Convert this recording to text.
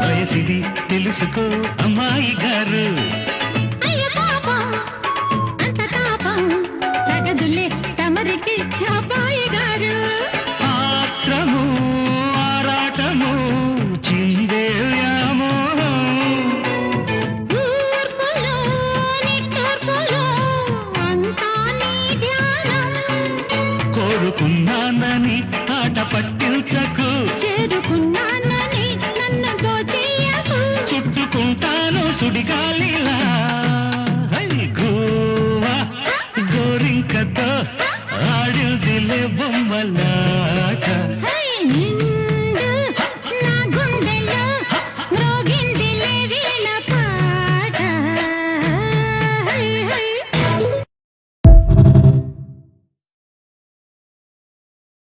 వయసిది తెలుసుకో అమ్మాయి గారు. ఆత్రము ఆరాటము చిందే వ్యామోహం కోరుకున్నానని ఆట పట్టించకు, చేరుకున్నానని నన్ను దోచేయకు, చుట్టుకుంటాను సుడిగాలిలా. గోవా గోరింకతో ఆడిందిలే బొమ్మలా.